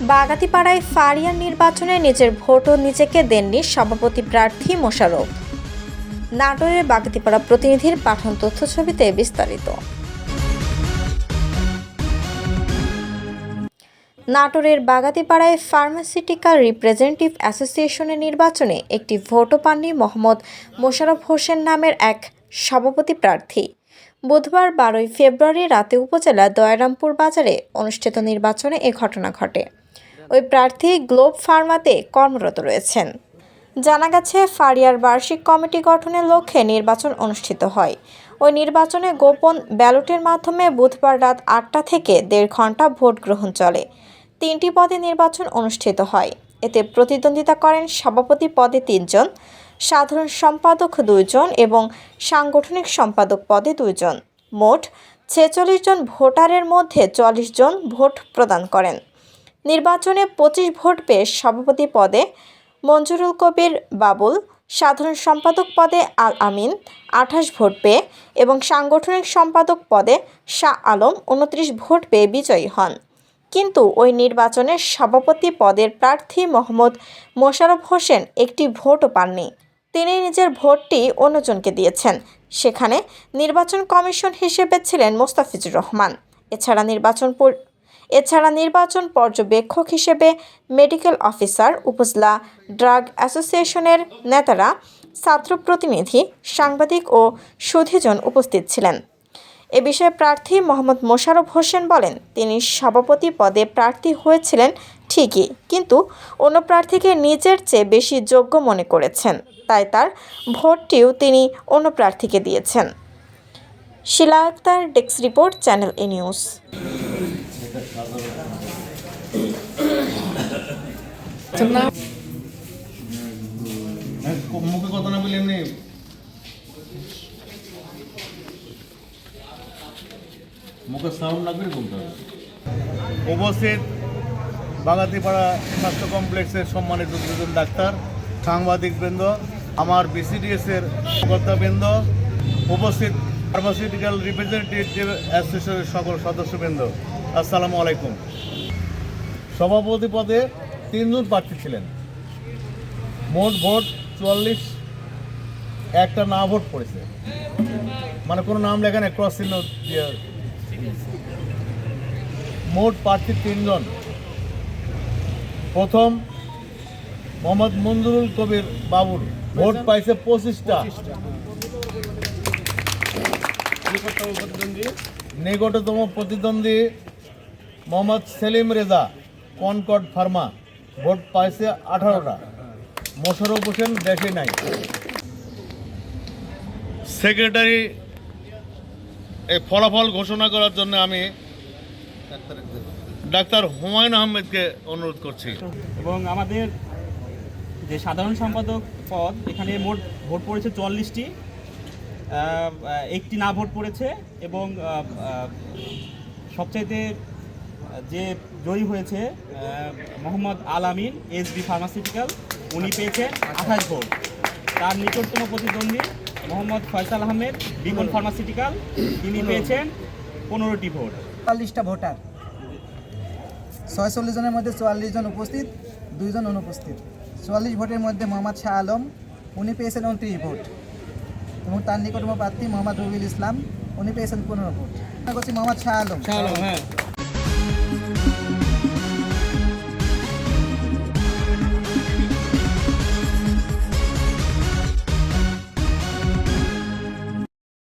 বাগাতিপাড়ায় ফারিয়ার নির্বাচনে নিজের ভোটও নিজেকে দেননি সভাপতি প্রার্থী মোশাররফ। নাটোরের বাগাতিপাড়া প্রতিনিধির পাঠানো তথ্যছবিতে বিস্তারিত। নাটোরের বাগাতিপাড়ায় ফার্মাসিউটিক্যাল রিপ্রেজেন্টেটিভ অ্যাসোসিয়েশনের নির্বাচনে একটি ভোটও পাননি মোহাম্মদ মোশাররফ হোসেন নামের এক সভাপতি প্রার্থী। বুধবার 12 ফেব্রুয়ারি রাতে উপজেলা দয়ারামপুর বাজারে অনুষ্ঠিত নির্বাচনে এ ঘটনা ঘটে। ওই প্রার্থী গ্লোব ফার্মাতে কর্মরত রয়েছেন। জানা গেছে, ফারিয়ার বার্ষিক কমিটি গঠনের লক্ষ্যে নির্বাচন অনুষ্ঠিত হয়। ওই নির্বাচনে গোপন ব্যালটের মাধ্যমে বুধবার রাত 8টা থেকে 1.5 ঘণ্টা ভোট গ্রহণ চলে। 3টি পদে নির্বাচন অনুষ্ঠিত হয়। এতে প্রতিদ্বন্দ্বিতা করেন সভাপতি পদে 3 জন, সাধারণ সম্পাদক 2 জন এবং সাংগঠনিক সম্পাদক পদে 2 জন। মোট 46 জন ভোটারের মধ্যে 44 জন ভোট প্রদান করেন। নির্বাচনে 25 ভোট পেয়ে সভাপতি পদে মঞ্জুরুল কবির বাবুল, সাধারণ সম্পাদক পদে আল আমিন 28 ভোট পেয়ে এবং সাংগঠনিক সম্পাদক পদে শাহ আলম 29 ভোট পেয়ে বিজয়ী হন। কিন্তু ওই নির্বাচনে সভাপতি পদের প্রার্থী মোহাম্মদ মোশাররফ হোসেন একটি ভোটও পাননি। তিনি নিজের ভোটটি অন্যজনকে দিয়েছেন। সেখানে নির্বাচন কমিশন হিসেবে ছিলেন মোস্তাফিজুর রহমান। এছাড়া নির্বাচন পর্যবেক্ষক হিসেবে মেডিকেল অফিসার, উপজেলা ড্রাগ অ্যাসোসিয়েশনের নেতারা, ছাত্র প্রতিনিধি, সাংবাদিক ও সুধীজন উপস্থিত ছিলেন। এ বিষয়ে প্রার্থী মোহাম্মদ মোশাররফ হোসেন বলেন, তিনি সভাপতি পদে প্রার্থী হয়েছিলেন ঠিকই, কিন্তু অন্য প্রার্থীকে নিজের চেয়ে বেশি যোগ্য মনে করেছেন, তাই তার ভোটটিও তিনি অন্য প্রার্থীকে দিয়েছেন। শিলা আক্তার, ডেস্ক রিপোর্ট, চ্যানেল এ নিউজ। মুখে কথা না বলি এমনি মুখে সাউন্ড না করে বলতে হবে। উপস্থিত বাগাতিপাড়া স্বাস্থ্য কমপ্লেক্সের সম্মানিত দুজন ডাক্তার, সাংবাদিকবৃন্দ, আমার বিসিডিএসের কর্তাবৃন্দ, উপস্থিত ফার্মাসিউটিক্যাল রিপ্রেজেন্টেটিভ অ্যাসোসিয়েশনের সকল সদস্যবৃন্দ, আসসালামু আলাইকুম। সভাপতি পদে 3 জন প্রার্থী ছিলেন। মোট ভোট 44, একটা না ভোট পড়েছে, মানে কোনো নাম লেখা নেই, ক্রস চিহ্ন দিয়ে। মোট প্রার্থী 3 জন। প্রথম মোহাম্মদ মঞ্জুরুল কবির বাবুল, ভোট পাইছে 25টা। নিকটতম প্রতিদ্বন্দ্বী Mohammad Selim Reza, Concord Pharma, vote পাইছে 18টা। মোশাররফ হোসেন দেশে নাই। সেক্রেটারি এই ফলাফল ঘোষণা করার জন্য আমি ডাক্তার হুমায়ুন আহমেদকে অনুরোধ করছি। এবং আমাদের যে সাধারণ সম্পাদক পদ, এখানে মোট ভোট পড়েছে 44টি, একটি না ভোট পড়েছে এবং সবচাইতে যে জয়ী হয়েছে মোহাম্মদ আল আমিন, এসবি ফার্মাসিউটিক্যাল, উনি পেয়েছেন 28 ভোট। তার নিকটতম প্রতিদ্বন্দ্বী মোহাম্মদ ফয়সাল আহমেদ, বিকন ফার্মাসিউটিক্যাল, তিনি পেয়েছেন 15টি ভোট। 44টা ভোটার, 46 জনের মধ্যে 44 জন উপস্থিত, 2 জন অনুপস্থিত। 44 ভোটের মধ্যে মোহাম্মদ শাহ আলম, উনি পেয়েছেন 29 ভোট এবং তার নিকটতম প্রার্থী মোহাম্মদ রবিউল ইসলাম, উনি পেয়েছেন 15 ভোট। মোহাম্মদ শাহ আলম।